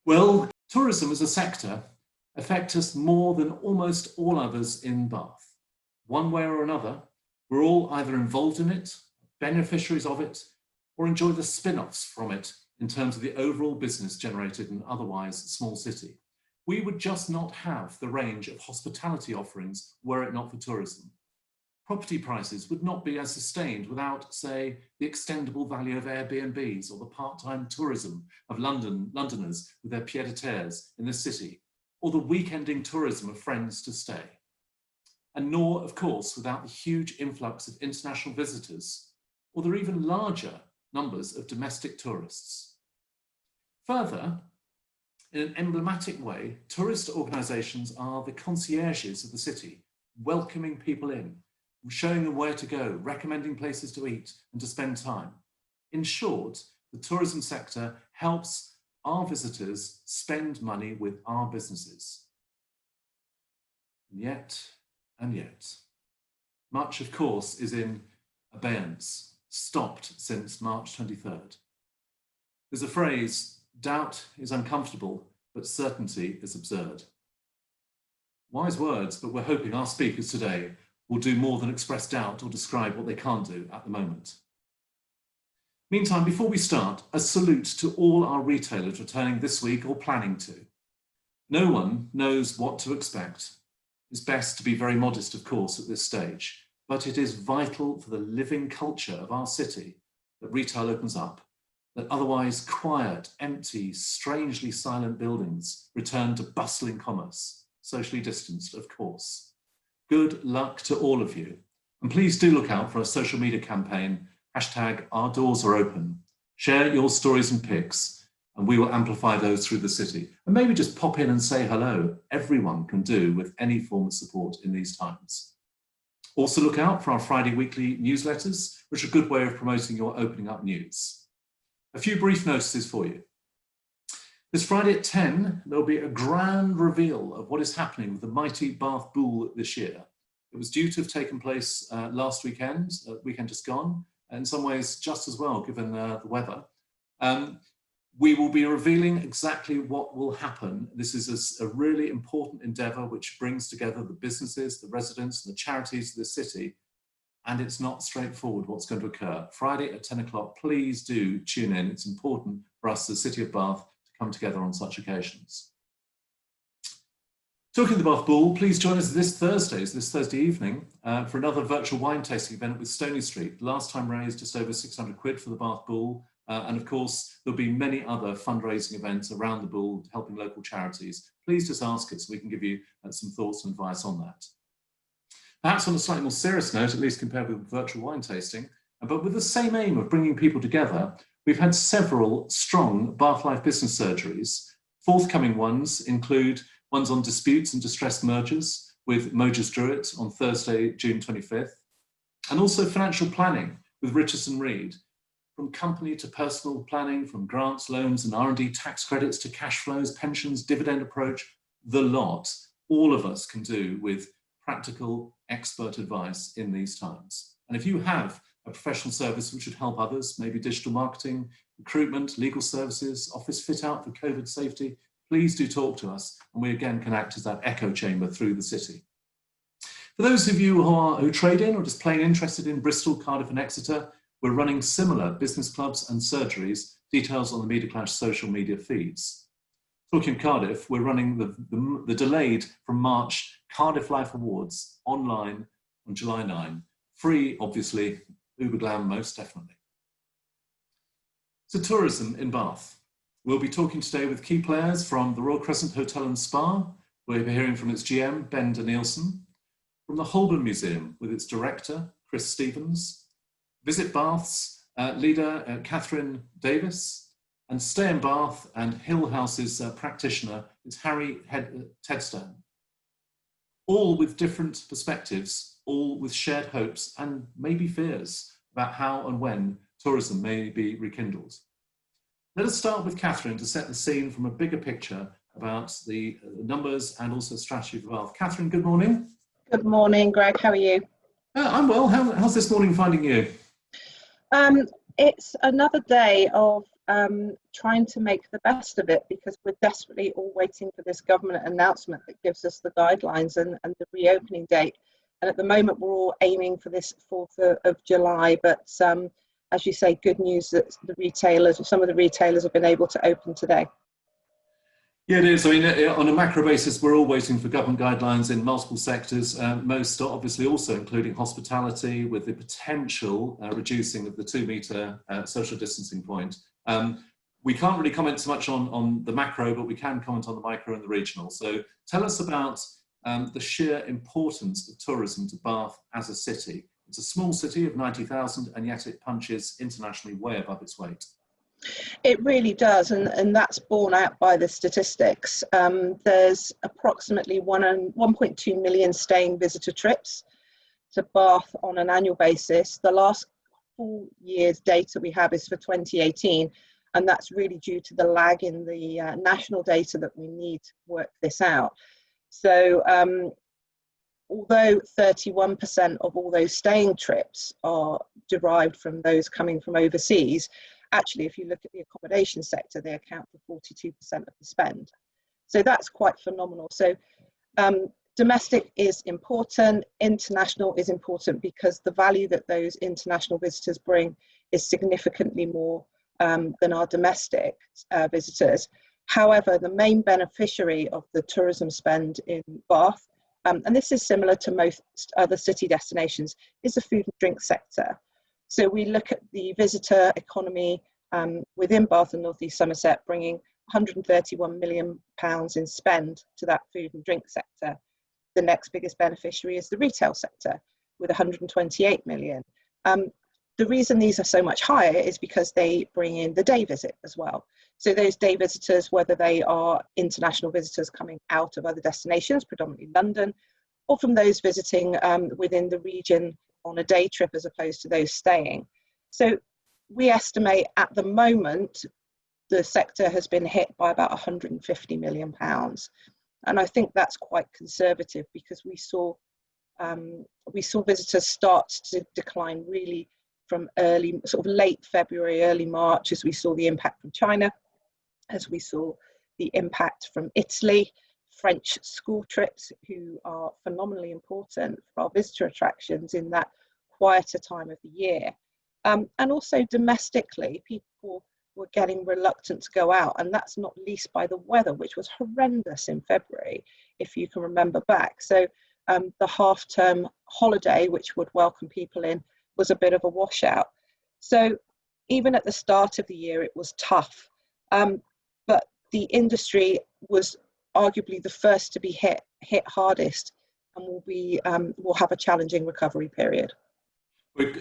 Well, tourism as a sector affects us more than almost all others in Bath. One way or another, we're all either involved in it, beneficiaries of it, or enjoy the spin-offs from it in terms of the overall business generated in an otherwise small city. We would just not have the range of hospitality offerings were it not for tourism. Property prices would not be as sustained without, say, the extendable value of Airbnbs or the part-time tourism of Londoners with their pied-à-terres in the city, or the weekending tourism of friends to stay. And nor, of course, without the huge influx of international visitors, or the even larger numbers of domestic tourists. Further, in an emblematic way, tourist organisations are the concierges of the city, welcoming people in, showing them where to go, recommending places to eat and to spend time. In short, the tourism sector helps our visitors spend money with our businesses. And yet, much, of course, is in abeyance, stopped since March 23rd. There's a phrase, doubt is uncomfortable, but certainty is absurd. Wise words, but we're hoping our speakers today will do more than express doubt or describe what they can't do at the moment. Meantime, before we start, a salute to all our retailers returning this week or planning to. No one knows what to expect. It's best to be very modest, of course, at this stage, but it is vital for the living culture of our city that retail opens up, that otherwise quiet, empty, strangely silent buildings return to bustling commerce, socially distanced, of course. Good luck to all of you. And please do look out for our social media campaign, #OurDoorsAreOpen. Share your stories and pics, and we will amplify those through the city. And maybe just pop in and say hello. Everyone can do with any form of support in these times. Also look out for our Friday weekly newsletters, which are a good way of promoting your opening up news. A few brief notices for you. This Friday at 10, there'll be a grand reveal of what is happening with the mighty Bath Bull this year. It was due to have taken place last weekend, weekend just gone, and in some ways just as well, given the weather. We will be revealing exactly what will happen. This is a really important endeavour which brings together the businesses, the residents, and the charities of the city, and it's not straightforward what's going to occur. Friday at 10 o'clock, please do tune in. It's important for us, the City of Bath, come together on such occasions. Talking of the Bath Bull, please join us this Thursday evening, for another virtual wine tasting event with Stony Street. Last time raised just over 600 quid for the Bath Bull. And of course, there'll be many other fundraising events around the Bull, helping local charities. Please just ask us so we can give you some thoughts and advice on that. Perhaps on a slightly more serious note, at least compared with virtual wine tasting, but with the same aim of bringing people together, we've had several strong Bath Life business surgeries. Forthcoming ones include ones on disputes and distressed mergers with Mojers Druitt on Thursday, June 25th, and also financial planning with Richardson Reed. From company to personal planning, from grants, loans and R&D tax credits to cash flows, pensions, dividend approach, the lot, all of us can do with practical expert advice in these times. And if you have a professional service which would help others, maybe digital marketing, recruitment, legal services, office fit out for COVID safety, please do talk to us. And we again can act as that echo chamber through the city. For those of you who trade in or just plain interested in Bristol, Cardiff and Exeter, we're running similar business clubs and surgeries, details on the Media Clash social media feeds. Talking of Cardiff, we're running the delayed from March Cardiff Life Awards online on July 9. Free, obviously, Uber Glam most definitely. So tourism in Bath. We'll be talking today with key players from the Royal Crescent Hotel and Spa. We'll be hearing from its GM, Ben Danielsen. From the Holburne Museum with its director, Chris Stevens. Visit Bath's leader, Kathryn Davis. And Stay in Bath and Hill House's practitioner, it's Harry Tedstone. All with different perspectives, all with shared hopes and maybe fears about how and when tourism may be rekindled. Let us start with Kathryn to set the scene from a bigger picture about the numbers and also strategy for Bath. Kathryn, good morning. Good morning, Greg. How are you? I'm well. How's this morning finding you? It's another day of trying to make the best of it, because we're desperately all waiting for this government announcement that gives us the guidelines and the reopening date. And at the moment, we're all aiming for this 4th of July. But as you say, good news that the retailers, or some of the retailers, have been able to open today. Yeah, it is. I mean, on a macro basis, we're all waiting for government guidelines in multiple sectors, most obviously also including hospitality, with the potential reducing of the 2-metre social distancing point. We can't really comment so much on the macro, but we can comment on the micro and the regional. So tell us about the sheer importance of tourism to Bath as a city. It's a small city of 90,000, and yet it punches internationally way above its weight. It really does, and that's borne out by the statistics. There's approximately 1.2 million staying visitor trips to Bath on an annual basis. The last 4 years' data we have is for 2018, and that's really due to the lag in the national data that we need to work this out. So although 31% of all those staying trips are derived from those coming from overseas, actually, if you look at the accommodation sector, they account for 42% of the spend. So that's quite phenomenal. So domestic is important, international is important, because the value that those international visitors bring is significantly more than our domestic visitors. However, the main beneficiary of the tourism spend in Bath, and this is similar to most other city destinations, is the food and drink sector. So we look at the visitor economy within Bath and North East Somerset, bringing £131 million in spend to that food and drink sector. The next biggest beneficiary is the retail sector, with 128 million. The reason these are so much higher is because they bring in the day visit as well. So those day visitors, whether they are international visitors coming out of other destinations, predominantly London, or from those visiting within the region on a day trip as opposed to those staying. So we estimate at the moment the sector has been hit by about £150 million. And I think that's quite conservative, because we saw visitors start to decline really from early, sort of late February, early March, as we saw the impact from China, as we saw the impact from Italy, French school trips, who are phenomenally important for our visitor attractions in that quieter time of the year. And also domestically, people were getting reluctant to go out, and that's not least by the weather, which was horrendous in February, if you can remember back. So the half-term holiday, which would welcome people in, was a bit of a washout. So even at the start of the year, it was tough. But the industry was arguably the first to be hit hardest, and will have a challenging recovery period.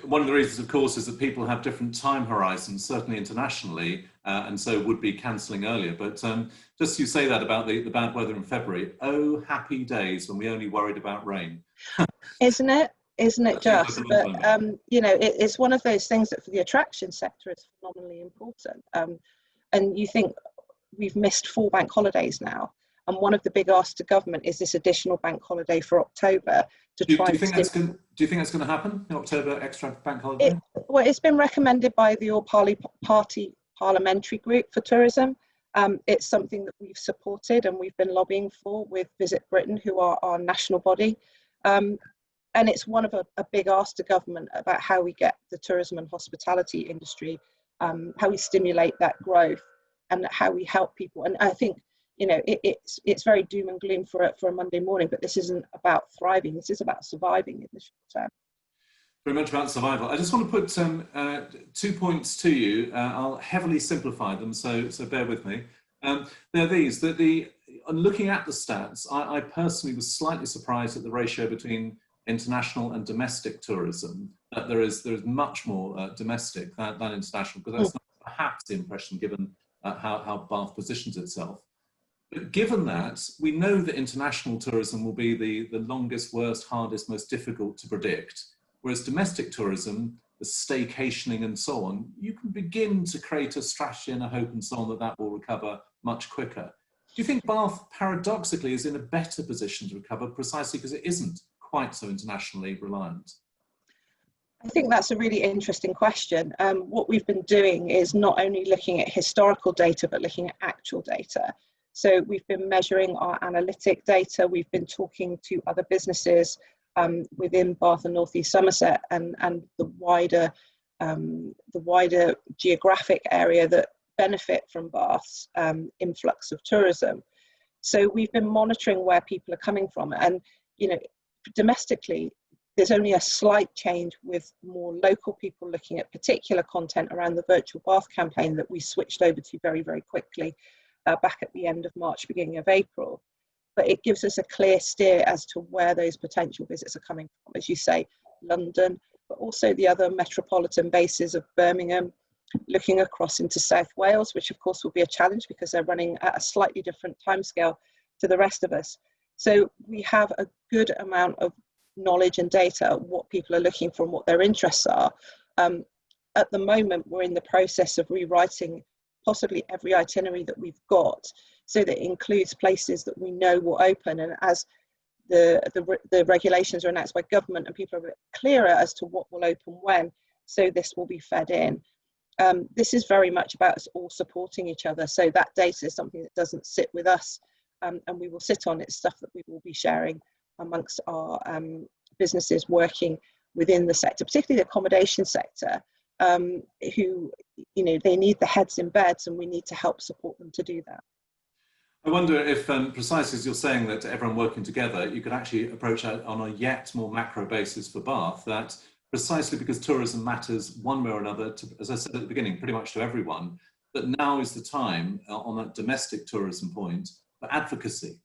One of the reasons, of course, is that people have different time horizons, certainly internationally, and so would be cancelling earlier. But just you say that about the bad weather in February. Oh, happy days when we only worried about rain. Isn't it? Isn't it just? But you know, it's one of those things that for the attraction sector is phenomenally important. And you think we've missed 4 bank holidays now, and one of the big asks to government is this additional bank holiday for October to try. Do you think that's going to happen? The October extra bank holiday? It's been recommended by the All-Party Parliamentary Group for Tourism. It's something that we've supported and we've been lobbying for with Visit Britain, who are our national body. And it's one of a big ask to government about how we get the tourism and hospitality industry, how we stimulate that growth, and how we help people. And I think, you know, it's very doom and gloom for a Monday morning, but this isn't about thriving. This is about surviving in the short term. Very much about survival. I just want to put 2 points to you. I'll heavily simplify them, so bear with me. They're these, that looking at the stats, I personally was slightly surprised at the ratio between international and domestic tourism, that there is much more domestic than international, because that's not perhaps the impression given how Bath positions itself. But given that, we know that international tourism will be the longest, worst, hardest, most difficult to predict, whereas domestic tourism, the staycationing and so on, you can begin to create a strategy and a hope and so on that will recover much quicker. Do you think Bath, paradoxically, is in a better position to recover precisely because it isn't quite so internationally reliant? I think that's a really interesting question. What we've been doing is not only looking at historical data, but looking at actual data. So we've been measuring our analytic data. We've been talking to other businesses within Bath and North East Somerset and the wider geographic area that benefit from Bath's influx of tourism. So we've been monitoring where people are coming from, and domestically, there's only a slight change with more local people looking at particular content around the Virtual Bath campaign that we switched over to very, very quickly back at the end of March, beginning of April. But it gives us a clear steer as to where those potential visits are coming from, as you say, London, but also the other metropolitan bases of Birmingham, looking across into South Wales, which of course will be a challenge because they're running at a slightly different timescale to the rest of us. So we have a good amount of knowledge and data, what people are looking for and what their interests are. At the moment, we're in the process of rewriting possibly every itinerary that we've got, so that it includes places that we know will open. And as the regulations are announced by government and people are a bit clearer as to what will open when, so this will be fed in. This is very much about us all supporting each other. So that data is something that doesn't sit with us, and we will sit on it. It's stuff that we will be sharing amongst our businesses working within the sector, particularly the accommodation sector, who, they need the heads in beds, and we need to help support them to do that. I wonder if, precisely as you're saying that everyone working together, you could actually approach that on a yet more macro basis for Bath, that precisely because tourism matters one way or another, to, as I said at the beginning, pretty much to everyone, that now is the time on that domestic tourism point for advocacy.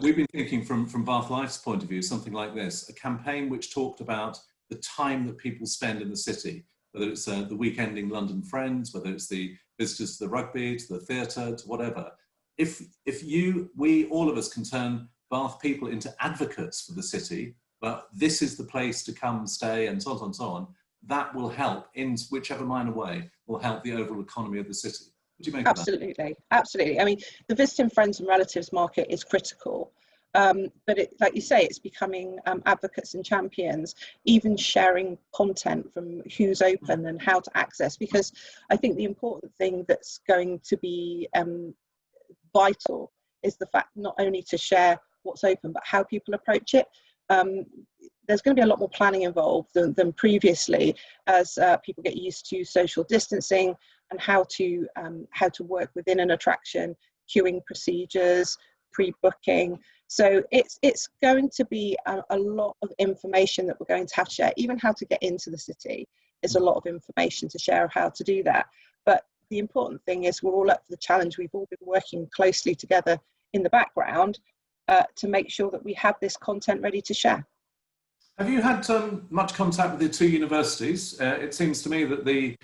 We've been thinking from Bath Life's point of view, something like this, a campaign which talked about the time that people spend in the city, whether it's the week-ending London friends, whether it's the visitors to the rugby, to the theatre, to whatever. If all of us can turn Bath people into advocates for the city, but this is the place to come, stay, and so on and so on, that will help in whichever minor way, will help the overall economy of the city. What do you make of that? Absolutely, absolutely. I mean, the visiting friends and relatives market is critical, but like you say, it's becoming advocates and champions, even sharing content from who's open and how to access, because I think the important thing that's going to be vital is the fact not only to share what's open, but how people approach it. There's going to be a lot more planning involved than previously, as people get used to social distancing and how to work within an attraction, queuing procedures, pre-booking. So it's going to be a lot of information that we're going to have to share. Even how to get into the city is a lot of information to share of how to do that. But the important thing is we're all up for the challenge. We've all been working closely together in the background to make sure that we have this content ready to share. Have you had much contact with the two universities? It seems to me that the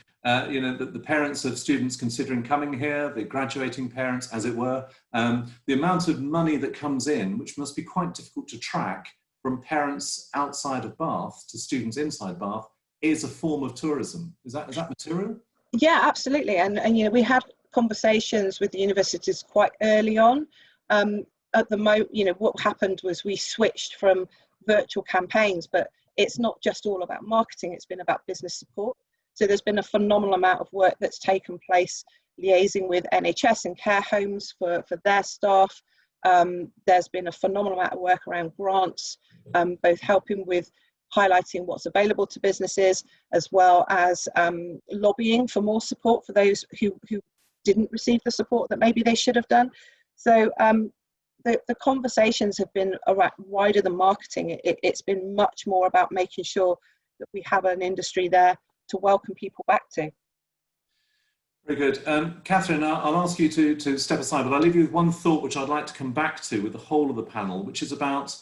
parents of students considering coming here, the graduating parents, as it were, the amount of money that comes in, which must be quite difficult to track from parents outside of Bath to students inside Bath, is a form of tourism. Is that material? Yeah, absolutely. And we had conversations with the universities quite early on. At the moment, what happened was we switched from virtual campaigns, but it's not just all about marketing, it's been about business support. So there's been a phenomenal amount of work that's taken place liaising with NHS and care homes for their staff. There's been a phenomenal amount of work around grants, both helping with highlighting what's available to businesses, as well as lobbying for more support for those who didn't receive the support that maybe they should have done. So the conversations have been around wider than marketing. It's been much more about making sure that we have an industry there to welcome people back to. Very good. Kathryn, I'll ask you to step aside, but I'll leave you with one thought which I'd like to come back to with the whole of the panel, which is about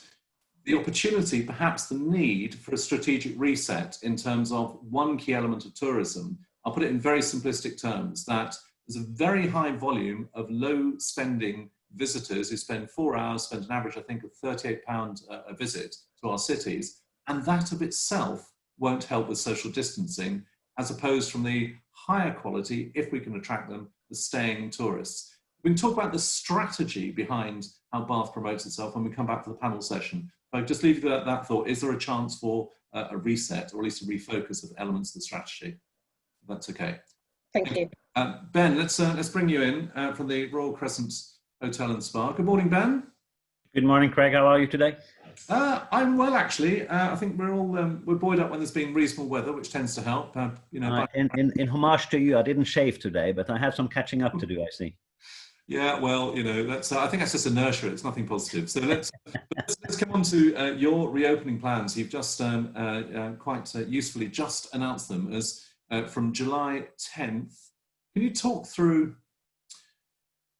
the opportunity, perhaps the need for a strategic reset in terms of one key element of tourism. I'll put it in very simplistic terms, that there's a very high volume of low spending visitors who spend 4 hours, spend an average, I think, of £38 a visit to our cities, and that of itself won't help with social distancing, as opposed from the higher quality, if we can attract them, the staying tourists. We can talk about the strategy behind how Bath promotes itself when we come back to the panel session. But I'll just leave you that thought. Is there a chance for a reset, or at least a refocus of elements of the strategy. If that's okay. Thank you. Ben, let's bring you in from the Royal Crescent Hotel and Spa. Good morning, Ben. Good morning, Craig. How are you today? I'm well, actually. I think we're buoyed up when there's been reasonable weather, which tends to help. In homage to you, I didn't shave today, but I have some catching up to do, I see. Yeah, well, that's. I think that's just inertia. It's nothing positive. So let's come on to your reopening plans. You've just quite usefully just announced them as from July 10th. Can you talk through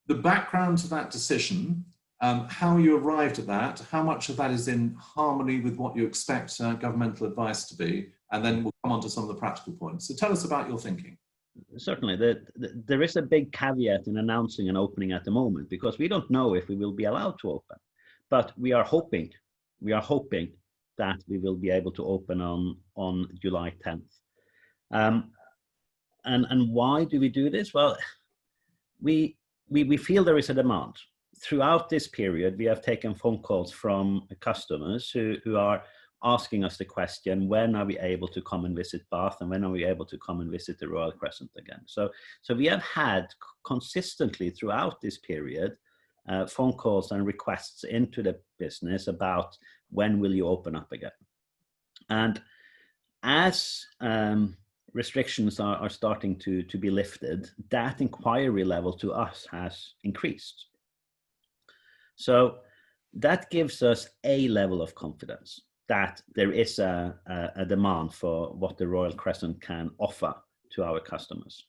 the background to that decision? How you arrived at that, how much of that is in harmony with what you expect governmental advice to be, and then we'll come on to some of the practical points. So tell us about your thinking. Certainly. There is a big caveat in announcing an opening at the moment, because we don't know if we will be allowed to open. But we are hoping that we will be able to open on July 10th. And why do we do this? Well, we feel there is a demand. Throughout this period, we have taken phone calls from customers who are asking us the question, when are we able to come and visit Bath, and when are we able to come and visit the Royal Crescent again? So we have had consistently throughout this period phone calls and requests into the business about when will you open up again. And as restrictions are starting to be lifted, that inquiry level to us has increased. So that gives us a level of confidence that there is a demand for what the Royal Crescent can offer to our customers.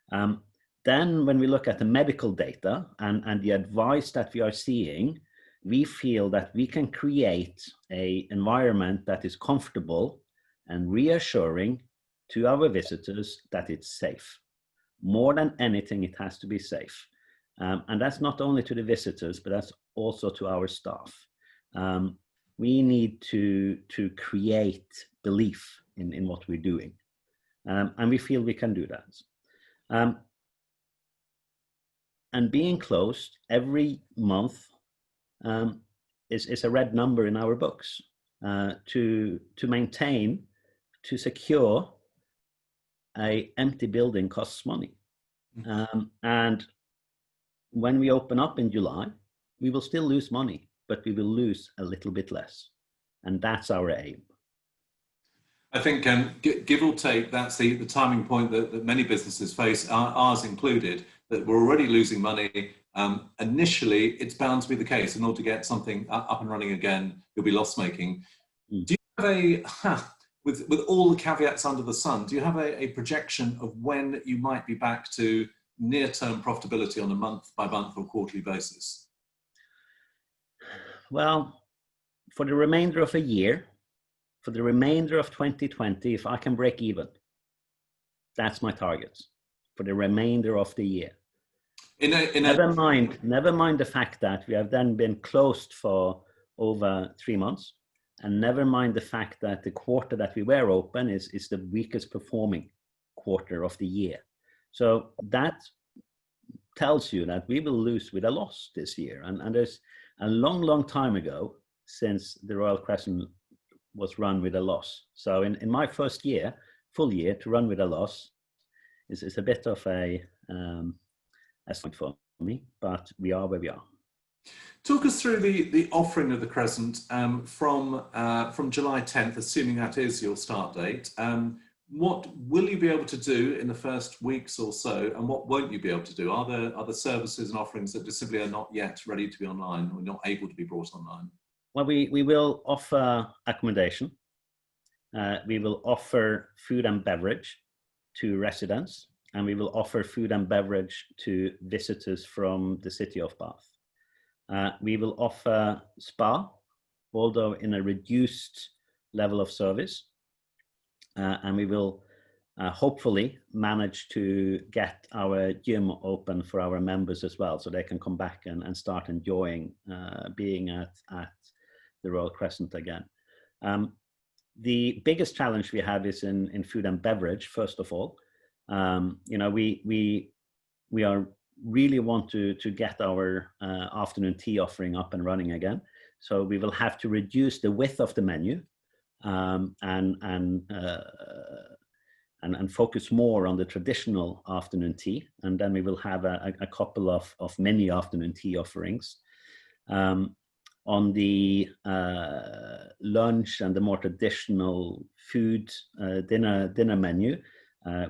Then when we look at the medical data and the advice that we are seeing, we feel that we can create an environment that is comfortable and reassuring to our visitors that it's safe. More than anything, it has to be safe. And that's not only to the visitors, but that's also to our staff. We need to create belief in what we're doing. And we feel we can do that. And being closed every month is a red number in our books. To maintain, to secure an empty building costs money. And when we open up in July, we will still lose money, but we will lose a little bit less. And that's our aim. I think, give or take, that's the timing point that many businesses face, ours included, that we're already losing money. Initially, it's bound to be the case. In order to get something up and running again, you'll be loss making. Do you have with all the caveats under the sun, do you have a projection of when you might be back to near-term profitability on a month-by-month or quarterly basis? Well, for the remainder of a year, for the remainder of 2020, if I can break even, that's my target for the remainder of the year. Never mind the fact that we have then been closed for over 3 months, and never mind the fact that the quarter that we were open is the weakest performing quarter of the year. So that tells you that we will lose with a loss this year. And there's a long time ago since the Royal Crescent was run with a loss. So in my first year, full year, to run with a loss is a bit of a sign for me, but we are where we are. Talk us through the offering of the Crescent from July 10th, assuming that is your start date. What will you be able to do in the first weeks or so, and what won't you be able to do? Are there services and offerings that just simply are not yet ready to be online or not able to be brought online? Well, we will offer accommodation. We will offer food and beverage to residents, and we will offer food and beverage to visitors from the city of Bath. We will offer spa, although in a reduced level of service. And we will hopefully manage to get our gym open for our members as well, so they can come back and start enjoying being at the Royal Crescent again. The biggest challenge we have is in food and beverage, first of all. We really want to get our afternoon tea offering up and running again. So we will have to reduce the width of the menu and focus more on the traditional afternoon tea. And then we will have a couple of mini afternoon tea offerings. On the lunch and the more traditional food dinner menu,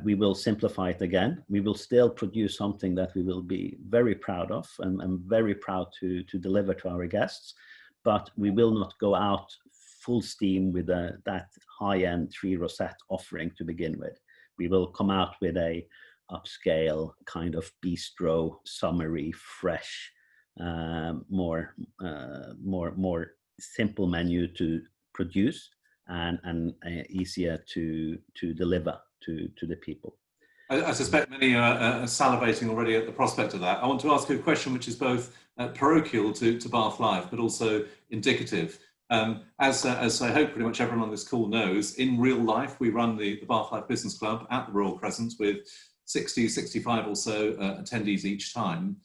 we will simplify it again. We will still produce something that we will be very proud of and very proud to deliver to our guests, but we will not go out full steam with that high-end 3 rosette offering to begin with. We will come out with a upscale kind of bistro, summery, fresh, more simple menu to produce and easier to deliver to the people. I suspect many are salivating already at the prospect of that. I want to ask you a question which is both parochial to Bath Life, but also indicative. As I hope pretty much everyone on this call knows, in real life, we run the Bath Life Business Club at the Royal Crescent with 60, 65 or so attendees each time.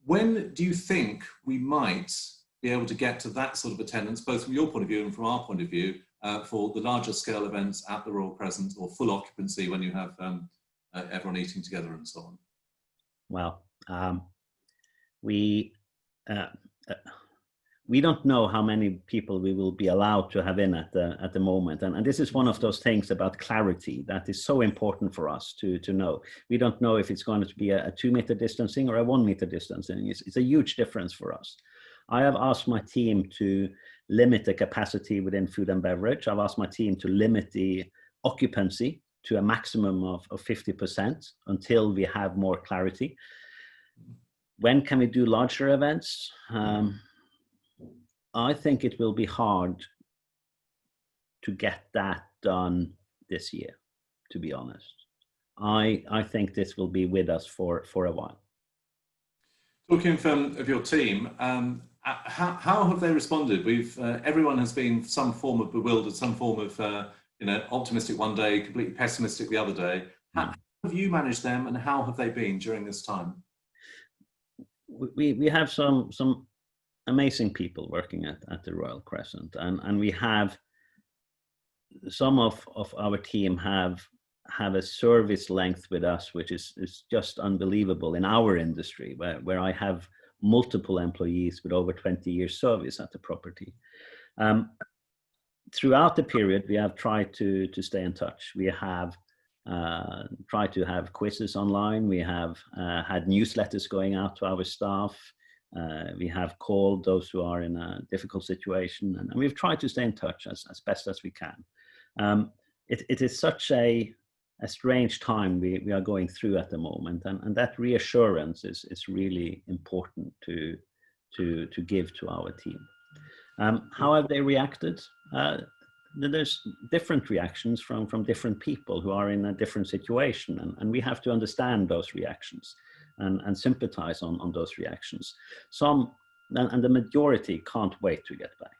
When do you think we might be able to get to that sort of attendance, both from your point of view and from our point of view, for the larger scale events at the Royal Crescent, or full occupancy when you have everyone eating together and so on? Well, we don't know how many people we will be allowed to have in at the moment, and this is one of those things about clarity that is so important for us to know. We don't know if it's going to be a 2 meter distancing or a 1 meter distancing. It's a huge difference for us. I have asked my team to limit the capacity within food and beverage. I've asked my team to limit the occupancy to a maximum of 50% until we have more clarity. When can we do larger events? I think it will be hard to get that done this year, to be honest. I think this will be with us for a while. Talking of your team, how have they responded? Everyone has been some form of bewildered, some form of optimistic one day, completely pessimistic the other day. How have you managed them, and how have they been during this time? We have some amazing people working at the Royal Crescent, and we have some of our team have a service length with us which is just unbelievable in our industry, where I have multiple employees with over 20 years service at the property. Throughout the period, we have tried to stay in touch. We have tried to have quizzes online. We have had newsletters going out to our staff. We have called those who are in a difficult situation, and we've tried to stay in touch as best as we can. It is such a strange time we are going through at the moment, and that reassurance is really important to give to our team. How have they reacted? There's different reactions from different people who are in a different situation, and we have to understand those reactions and sympathize on those reactions. Some, and the majority, can't wait to get back.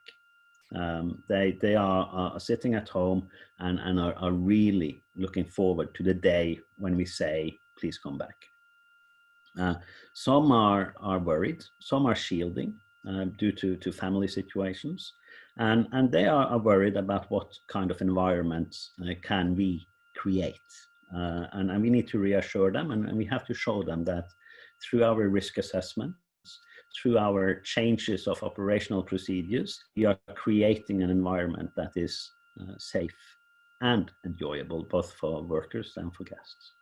They are sitting at home and are really looking forward to the day when we say, please come back. Some are worried, some are shielding due to family situations, and they are worried about what kind of environment can we create. And we need to reassure them, and we have to show them that through our risk assessments, through our changes of operational procedures, we are creating an environment that is safe and enjoyable, both for workers and for guests.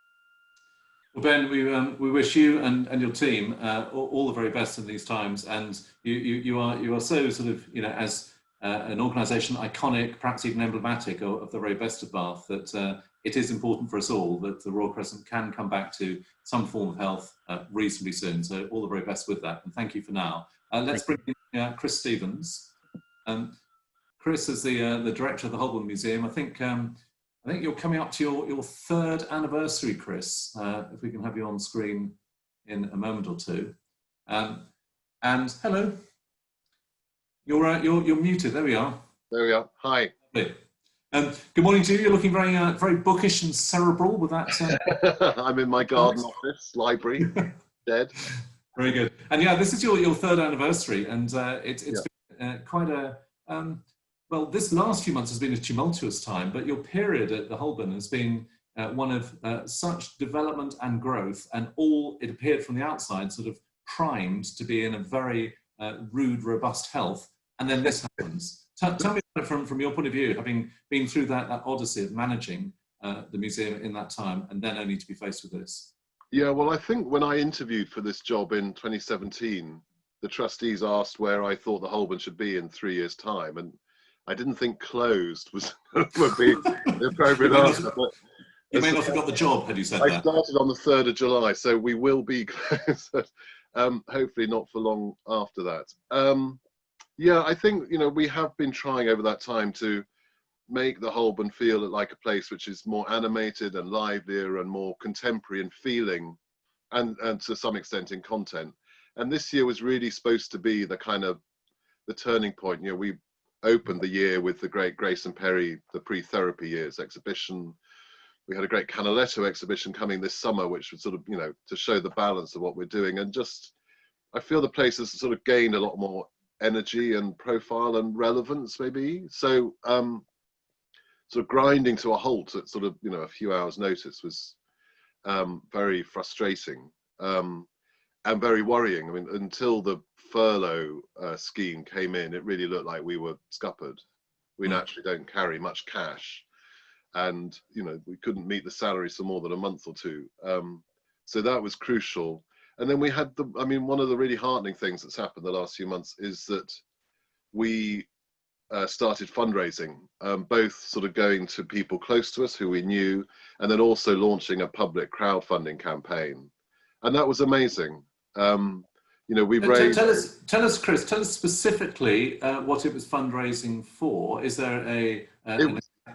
Well, Ben, we wish you and your team all the very best in these times, and you are so sort of, as an organisation iconic, perhaps even emblematic of the very best of Bath, that it is important for us all that the Royal Crescent can come back to some form of health reasonably soon. So all the very best with that, and thank you for now. Let's bring in Chris Stevens. Chris is the director of the Holburne Museum. I think you're coming up to your 3rd anniversary, Chris. If we can have you on screen in a moment or two. And hello. You're muted. There we are. There we are. Hi. Good morning to you. You're looking very bookish and cerebral with that. I'm in my garden office, library, dead. Very good. And yeah, this is your 3rd anniversary, and it's been quite a Well, this last few months has been a tumultuous time, but your period at the Holburne has been one of such development and growth, and all, it appeared from the outside, sort of primed to be in a very rude, robust health. And then this happens. Tell me about it from your point of view, having been through that odyssey of managing the museum in that time, and then only to be faced with this. Yeah, well, I think when I interviewed for this job in 2017, the trustees asked where I thought the Holburne should be in 3 years' time, and I didn't think closed would be the appropriate answer. But you may not have got the job had you said that. I started on the 3rd of July, so we will be closed. Hopefully not for long after that. Yeah, I think, you know, we have been trying over that time to make the Holburne feel like a place which is more animated and livelier and more contemporary in feeling, and to some extent in content. And this year was really supposed to be the kind of the turning point. You know, we opened the year with the great Grace and Perry, the pre-therapy years exhibition. We had a great Canaletto exhibition coming this summer, which was sort of, you know, to show the balance of what we're doing. And just, I feel the place has sort of gained a lot more energy and profile and relevance, maybe. So sort of grinding to a halt at sort of, you know, a few hours notice was very frustrating and very worrying. I mean, until the furlough scheme came in, it really looked like we were scuppered. We naturally don't carry much cash, and, you know, we couldn't meet the salaries for more than a month or two. So that was crucial. And then we had I mean, one of the really heartening things that's happened the last few months is that we started fundraising, both sort of going to people close to us who we knew, and then also launching a public crowdfunding campaign. And that was amazing. You know, we raised... Tell us, Chris, tell us specifically what it was fundraising for. Is there a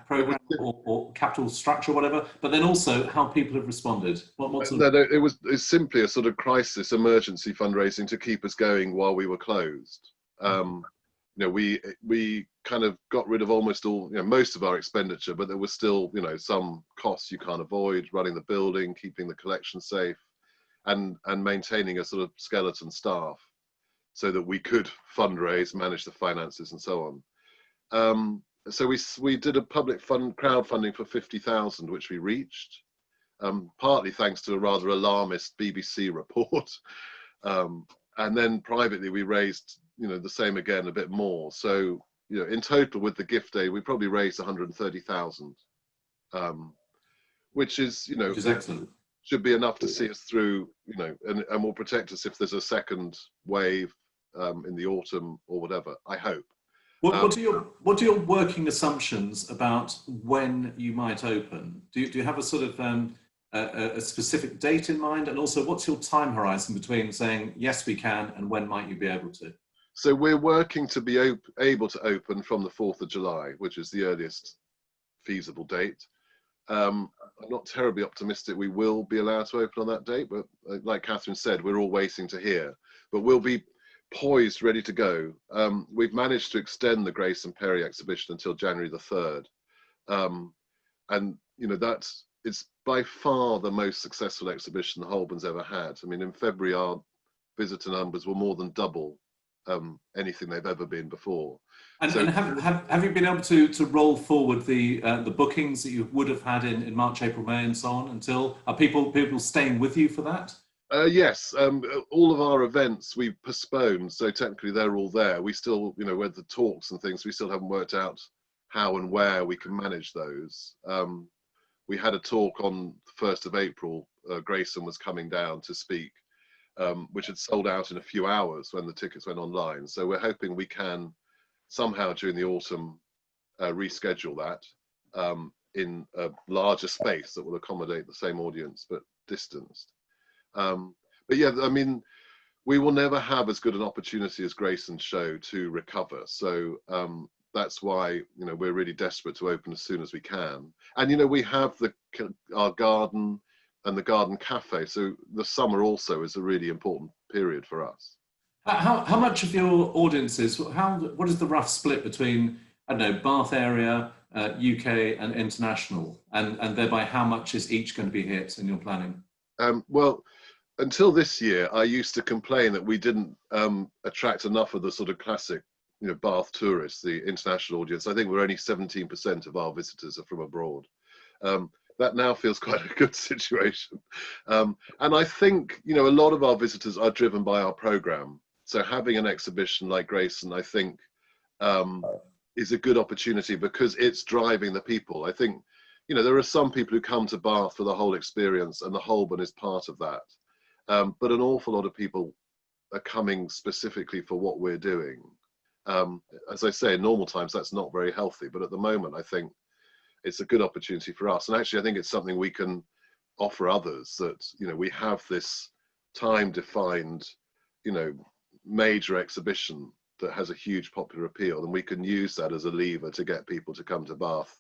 program or capital structure, whatever, but then also how people have responded? It was simply a sort of crisis emergency fundraising to keep us going while we were closed. You know, we kind of got rid of almost all, you know, most of our expenditure, but there was still, you know, some costs you can't avoid: running the building, keeping the collection safe, and maintaining a sort of skeleton staff so that we could fundraise, manage the finances, and so on. So we did a public crowdfunding for 50,000, which we reached, partly thanks to a rather alarmist BBC report. And then privately we raised, you know, the same again, a bit more. So, you know, in total with the gift aid, we probably raised 130,000, which is, you know, which is excellent. Should be enough to see us through, you know, and will protect us if there's a second wave in the autumn or whatever, I hope. What are your working assumptions about when you might open? Do you have a sort of a specific date in mind, and also what's your time horizon between saying yes we can and when might you be able to? So we're working to be able to open from the 4th of July, which is the earliest feasible date. I'm not terribly optimistic we will be allowed to open on that date, but like Kathryn said, we're all waiting to hear. But we'll be poised, ready to go. We've managed to extend the Grace and Perry exhibition until January the 3rd. And, you know, it's by far the most successful exhibition the Holburne's ever had. I mean, in February, our visitor numbers were more than double anything they've ever been before. And, so, and have you been able to roll forward the bookings that you would have had in March, April, May, and so on until, are people staying with you for that? Yes, all of our events we've postponed, so technically they're all there. We still, you know, with the talks and things, we still haven't worked out how and where we can manage those. We had a talk on the 1st of April. Grayson was coming down to speak, which had sold out in a few hours when the tickets went online. So we're hoping we can somehow during the autumn reschedule that in a larger space that will accommodate the same audience but distanced. But yeah, I mean, we will never have as good an opportunity as Grayson's show to recover. So that's why, you know, we're really desperate to open as soon as we can. And, you know, we have our garden and the garden cafe. So the summer also is a really important period for us. How much of your audiences, what is the rough split between, I don't know, Bath area, UK and international, and thereby how much is each going to be hit in your planning? Well, until this year, I used to complain that we didn't attract enough of the sort of classic you know, Bath tourists, the international audience. I think we're only 17% of our visitors are from abroad. That now feels quite a good situation. And I think, you know, a lot of our visitors are driven by our program. So having an exhibition like Crescent, I think, is a good opportunity because it's driving the people. I think, you know, there are some people who come to Bath for the whole experience, and the Holburne is part of that. But an awful lot of people are coming specifically for what we're doing. As I say, in normal times, that's not very healthy. But at the moment, I think it's a good opportunity for us. And actually, I think it's something we can offer others, that, you know, we have this time-defined, you know, major exhibition that has a huge popular appeal, and we can use that as a lever to get people to come to Bath,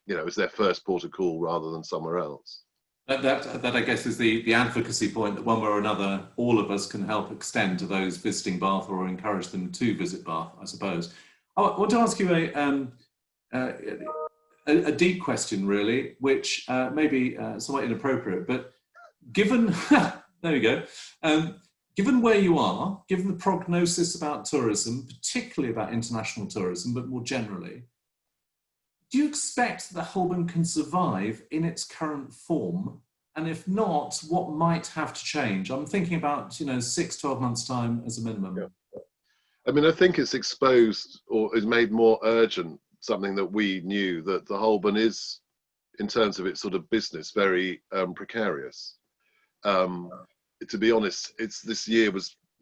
you know, as their first port of call rather than somewhere else. That I guess is the advocacy point, that one way or another, all of us can help extend to those visiting Bath, or encourage them to visit Bath, I suppose. I want to ask you a deep question, really, which may be somewhat inappropriate, but given, there we go, given where you are, given the prognosis about tourism, particularly about international tourism, but more generally, do you expect that Holburne can survive in its current form? And if not, what might have to change? I'm thinking about, you know, 6-12 months' time as a minimum. Yeah. I mean, I think it's exposed, or is made more urgent, something that we knew, that the Holburne is, in terms of its sort of business, very precarious. To be honest,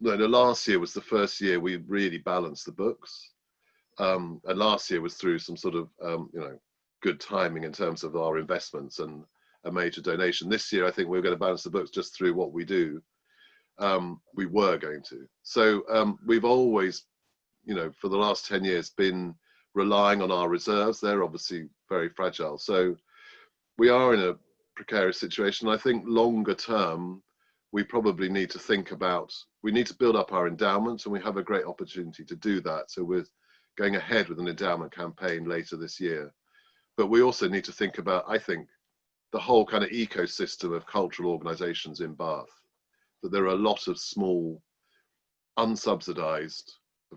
last year was the first year we really balanced the books. And last year was through some sort of, you know, good timing in terms of our investments and a major donation. This year, I think we're going to balance the books just through what we do. We were going to. So we've always, you know, for the last 10 years been relying on our reserves. They're obviously very fragile. So we are in a precarious situation. I think longer term, we probably need to think about, we need to build up our endowment, and we have a great opportunity to do that. So we're going ahead with an endowment campaign later this year. But we also need to think about, I think, the whole kind of ecosystem of cultural organisations in Bath, that there are a lot of small, unsubsidised,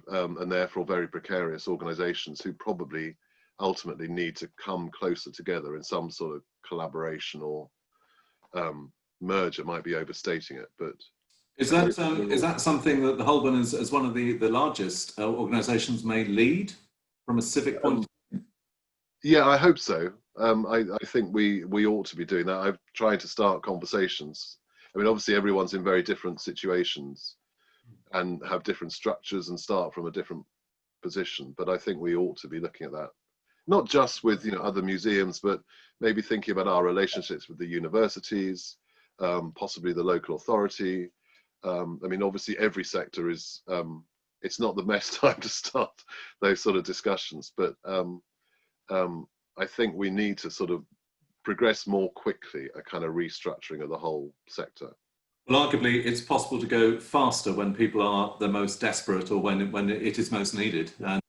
and therefore very precarious organisations who probably ultimately need to come closer together in some sort of collaboration, or merger might be overstating it. But is that something that the Holburne, as one of the largest organisations, may lead from a civic point of view? Yeah, I hope so. I think we ought to be doing that. I'm trying to start conversations. I mean, obviously everyone's in very different situations and have different structures and start from a different position. But I think we ought to be looking at that, not just with, you know, other museums, but maybe thinking about our relationships with the universities, possibly the local authority. I mean, obviously every sector is, it's not the best time to start those sort of discussions, but I think we need to sort of progress more quickly a kind of restructuring of the whole sector. Well, arguably, it's possible to go faster when people are the most desperate, or when it is most needed. And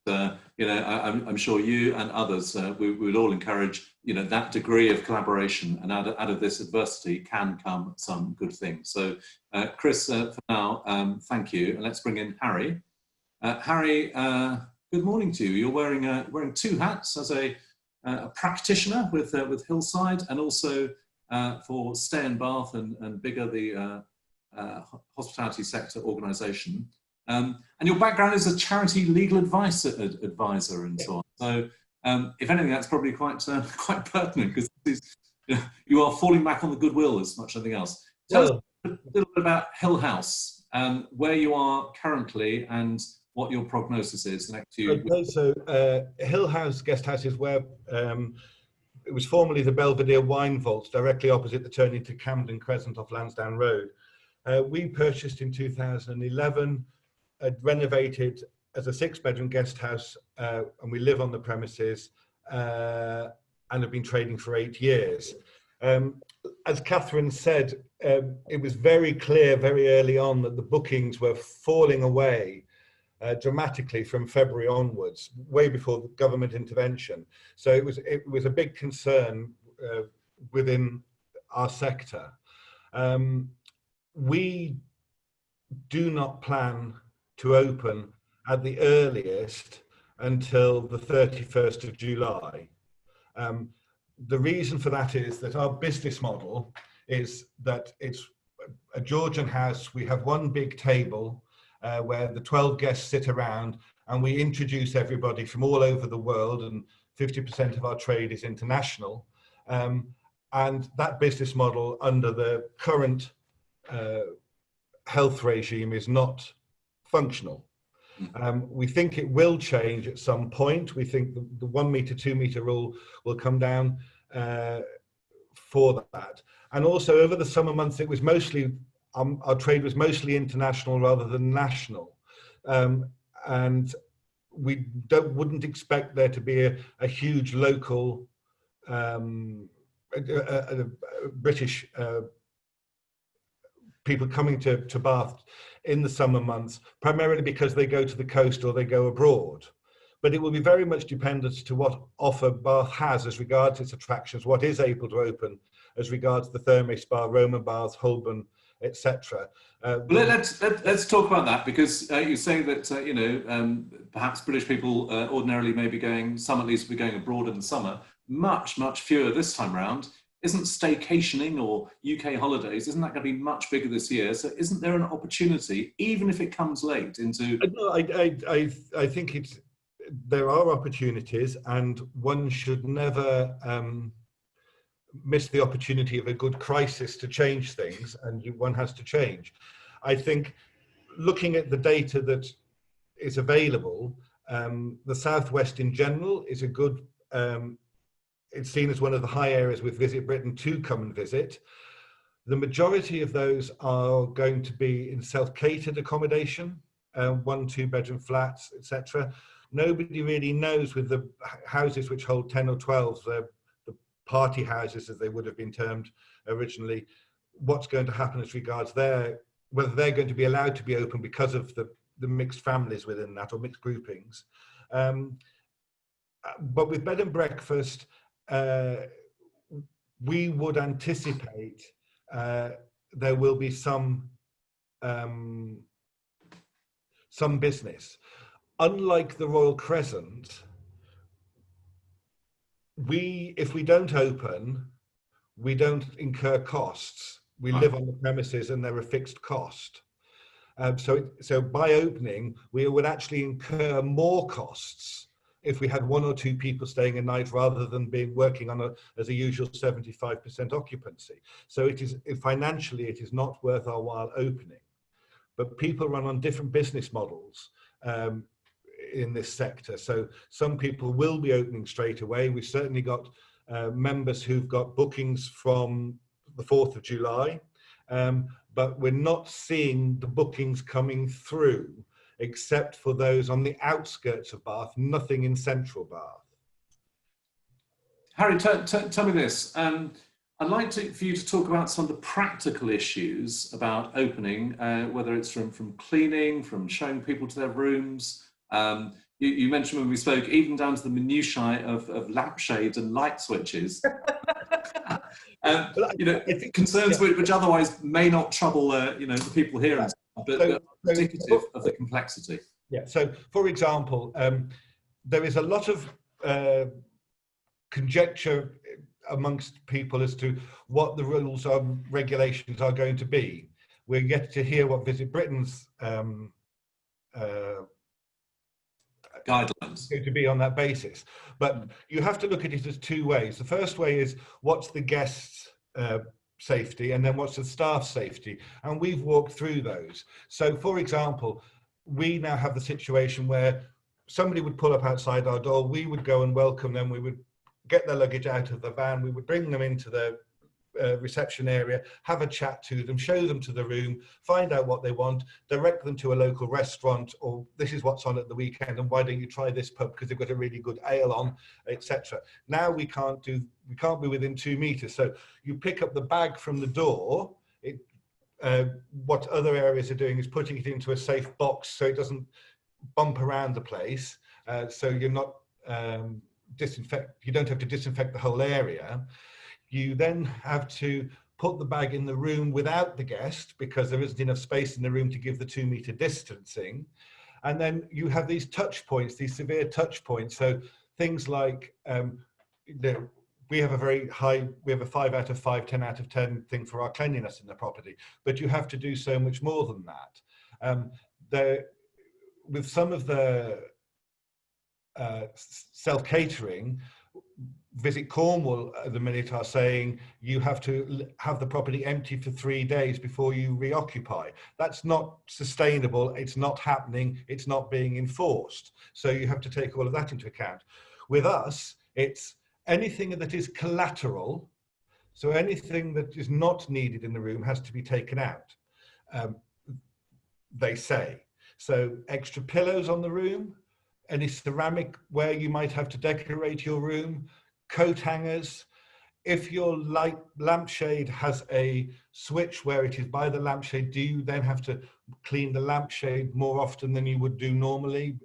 you know, I'm sure you and others, we would all encourage, you know, that degree of collaboration. And out of this adversity can come some good things. So, Chris, for now, thank you. And let's bring in Harry. Harry, good morning to you. You're wearing two hats as a practitioner with Hillside, and also for Stay in Bath and BIGHA, the hospitality sector organisation. And your background is a charity legal advisor and so on. So if anything, that's probably quite pertinent, because you are falling back on the goodwill as much as anything else. Tell us a little bit about Hill House, where you are currently and what your prognosis is next to you. Okay, so Hill House Guest House is where it was formerly the Belvedere Wine Vaults, directly opposite the turning to Camden Crescent off Lansdowne Road. We purchased in 2011, renovated as a 6-bedroom guest house, and we live on the premises and have been trading for 8 years. As Kathryn said, it was very clear very early on that the bookings were falling away dramatically from February onwards, way before the government intervention. So it was a big concern within our sector. We do not plan to open at the earliest until the 31st of July. The reason for that is that our business model is that it's a Georgian house. We have one big table where the 12 guests sit around, and we introduce everybody from all over the world, and 50% of our trade is international. And that business model under the current health regime is not functional. We think it will change at some point. We think the 1 meter, 2 meter rule will come down for that. And also over the summer months, it was mostly, our trade was mostly international rather than national. And we wouldn't expect there to be a huge local British people coming to Bath in the summer months, primarily because they go to the coast or they go abroad. But it will be very much dependent to what offer Bath has as regards its attractions, what is able to open as regards the Therme Spa, Roman Baths, Holburne, etc. Well, let's talk about that, because you're saying that perhaps British people ordinarily may be going, some at least will be going abroad in the summer, much fewer this time around. Isn't staycationing or UK holidays, isn't that going to be much bigger this year? So isn't there an opportunity, even if it comes late, into... I think there are opportunities, and one should never miss the opportunity of a good crisis to change things, and one has to change. I think looking at the data that is available, the Southwest in general is a good... it's seen as one of the high areas with Visit Britain to come and visit. The majority of those are going to be in self-catered accommodation, 1-2 bedroom flats, etc. Nobody really knows with the houses which hold 10 or 12, the party houses as they would have been termed originally, what's going to happen as regards whether they're going to be allowed to be open because of the mixed families within that, or mixed groupings. But with bed and breakfast, we would anticipate there will be some business. Unlike the Royal Crescent, if we don't open, we don't incur costs. We live on the premises and they're a fixed cost. So by opening, we would actually incur more costs if we had 1 or 2 people staying a night rather than working on as a usual 75% occupancy. So financially, it is not worth our while opening. But people run on different business models in this sector. So some people will be opening straight away. We've certainly got members who've got bookings from the 4th of July, but we're not seeing the bookings coming through except for those on the outskirts of Bath, nothing in central Bath. Harry, tell me this. I'd like for you to talk about some of the practical issues about opening, whether it's from cleaning, from showing people to their rooms. You mentioned when we spoke, even down to the minutiae of lampshades and light switches. Concerns which otherwise may not trouble the people here, but indicative of the complexity. Yeah. So, for example, there is a lot of conjecture amongst people as to what the rules or regulations are going to be. We're yet to hear what Visit Britain's guidelines going to be on that basis. But you have to look at it as 2 ways. The first way is what's the guest's safety, and then what's the staff safety, and we've walked through those. So, for example, we now have the situation where somebody would pull up outside our door, we would go and welcome them, we would get their luggage out of the van, we would bring them into the reception area, have a chat to them, show them to the room, find out what they want, direct them to a local restaurant, or this is what's on at the weekend, and why don't you try this pub because they've got a really good ale on, etc. Now we can't be within 2 meters. So you pick up the bag from the door. What other areas are doing is putting it into a safe box so it doesn't bump around the place. So you're not you don't have to disinfect the whole area. You then have to put the bag in the room without the guest because there isn't enough space in the room to give the 2 meter distancing. And then you have these touch points, these severe touch points. So things like, we have a very high, we have a 5 out of 5, 10 out of 10 thing for our cleanliness in the property, but you have to do so much more than that. With some of the self-catering, Visit Cornwall at the minute are saying you have to have the property empty for 3 days before you reoccupy. That's not sustainable, it's not happening, it's not being enforced. So you have to take all of that into account. With us, it's anything that is collateral, so anything that is not needed in the room has to be taken out, they say. So extra pillows on the room, any ceramic where you might have to decorate your room, coat hangers. If your lampshade has a switch where it is by the lampshade, do you then have to clean the lampshade more often than you would do normally?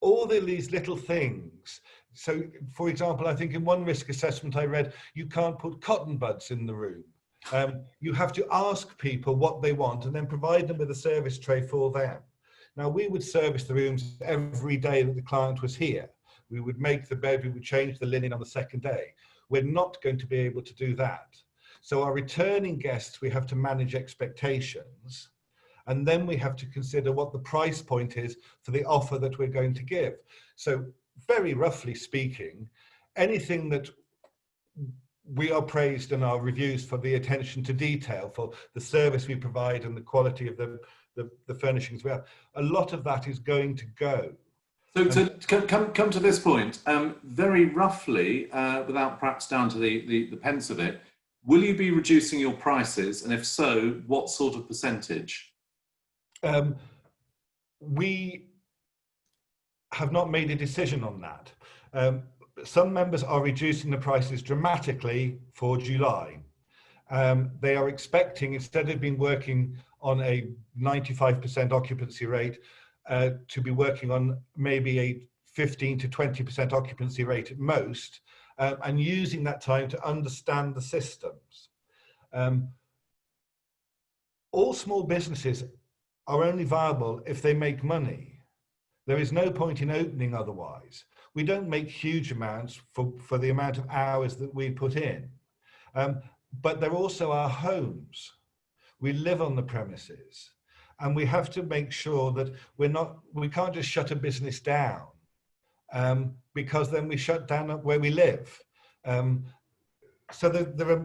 All these little things. So, for example, I think in one risk assessment I read, you can't put cotton buds in the room. You have to ask people what they want and then provide them with a service tray for them. Now, we would service the rooms every day that the client was here. We would make the bed, we would change the linen on the second day. We're not going to be able to do that. So our returning guests, we have to manage expectations, and then we have to consider what the price point is for the offer that we're going to give. So very roughly speaking, anything that we are praised in our reviews for the attention to detail, for the service we provide and the quality of the furnishings we have, a lot of that is going to go. So to come to this point, very roughly, without perhaps down to the pence of it, will you be reducing your prices? And if so, what sort of percentage? We have not made a decision on that. Some members are reducing the prices dramatically for July. They are expecting, instead of being working on a 95% occupancy rate, to be working on maybe a 15 to 20% occupancy rate at most, and using that time to understand the systems. All small businesses are only viable if they make money. There is no point in opening otherwise. We don't make huge amounts for the amount of hours that we put in, but they're also our homes. We live on the premises. And we have to make sure that we can't just shut a business down, because then we shut down where we live. So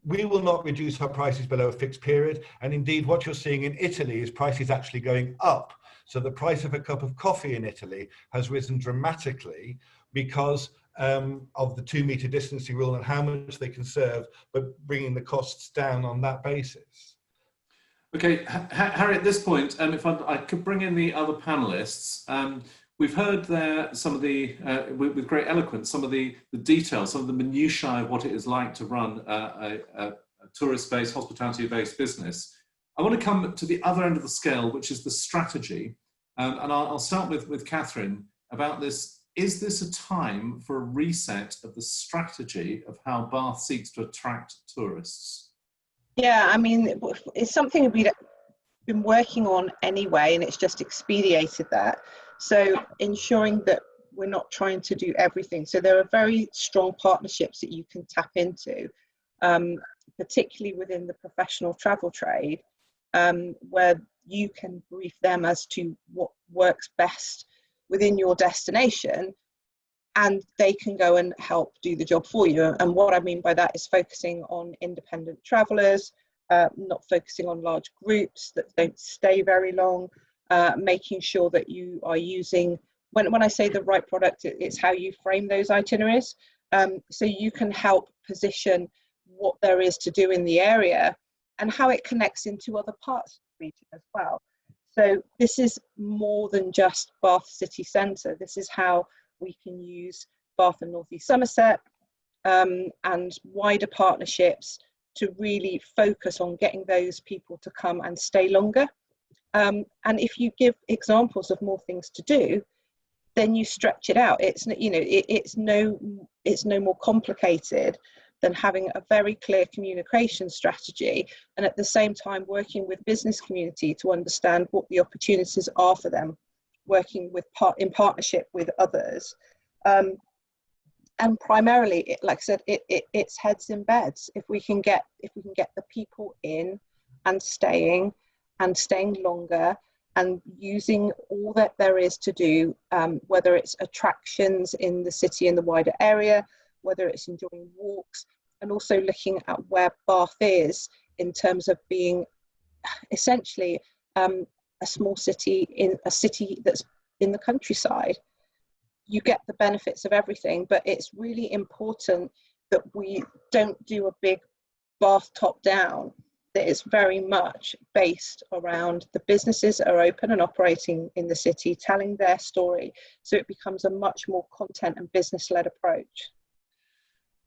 we will not reduce our prices below a fixed period. And indeed, what you're seeing in Italy is prices actually going up. So the price of a cup of coffee in Italy has risen dramatically because of the 2 meter distancing rule and how much they can serve, but bringing the costs down on that basis. Okay, Harry, at this point, if I could bring in the other panelists, we've heard there some of the, with great eloquence, some of the details, some of the minutiae of what it is like to run a tourist-based, hospitality-based business. I want to come to the other end of the scale, which is the strategy. And I'll start with Kathryn about this. Is this a time for a reset of the strategy of how Bath seeks to attract tourists? Yeah, I mean, it's something we've been working on anyway, and it's just expedited that. So ensuring that we're not trying to do everything. So there are very strong partnerships that you can tap into, particularly within the professional travel trade, where you can brief them as to what works best within your destination, and they can go and help do the job for you. And what I mean by that is focusing on independent travellers, not focusing on large groups that don't stay very long, making sure that you are using, when I say the right product, it's how you frame those itineraries. So you can help position what there is to do in the area and how it connects into other parts of the region as well. So this is more than just Bath city centre. This is how we can use Bath and North East Somerset and wider partnerships to really focus on getting those people to come and stay longer. And if you give examples of more things to do, then you stretch it out. It's, you know, it's no more complicated then having a very clear communication strategy, and at the same time working with business community to understand what the opportunities are for them, working with in partnership with others. And primarily, like I said, it's heads in beds. If we can get the people in and staying longer, and using all that there is to do, whether it's attractions in the city and the wider area, whether it's enjoying walks, and also looking at where Bath is in terms of being essentially a small city in a city that's in the countryside. You get the benefits of everything, but it's really important that we don't do a big Bath top down. That is very much based around the businesses that are open and operating in the city, telling their story, so it becomes a much more content and business-led approach.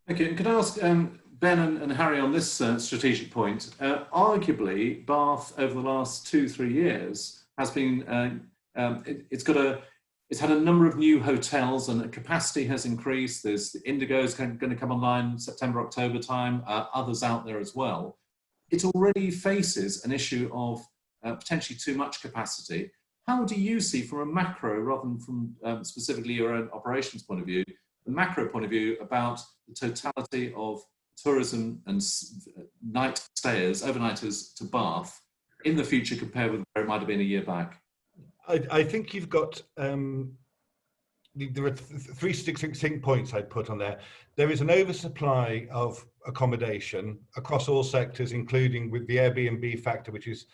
Thank you. And can I ask Ben and Harry on this strategic point? Arguably, Bath over the last 2-3 years has been, it's had a number of new hotels and capacity has increased. There's the Indigo's going to come online September, October time, others out there as well. It already faces an issue of potentially too much capacity. How do you see, from a macro rather than from specifically your own operations point of view, the macro point of view about the totality of tourism and night stayers, overnighters to Bath in the future compared with where it might have been a year back? I think you've got, there are three distinct points I'd put on there. There is an oversupply of accommodation across all sectors, including with the Airbnb factor, which is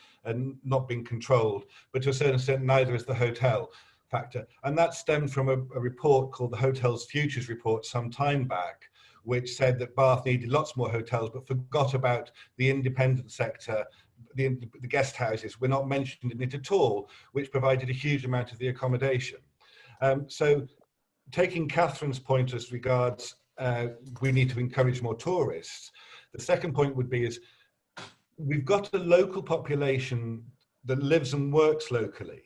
not being controlled, but to a certain extent, neither is the hotel factor. And that stemmed from a report called the Hotels Futures Report some time back, which said that Bath needed lots more hotels, but forgot about the independent sector. The guest houses were not mentioned in it at all, which provided a huge amount of the accommodation. So taking Kathryn's point as regards we need to encourage more tourists, the second point would be is we've got a local population that lives and works locally,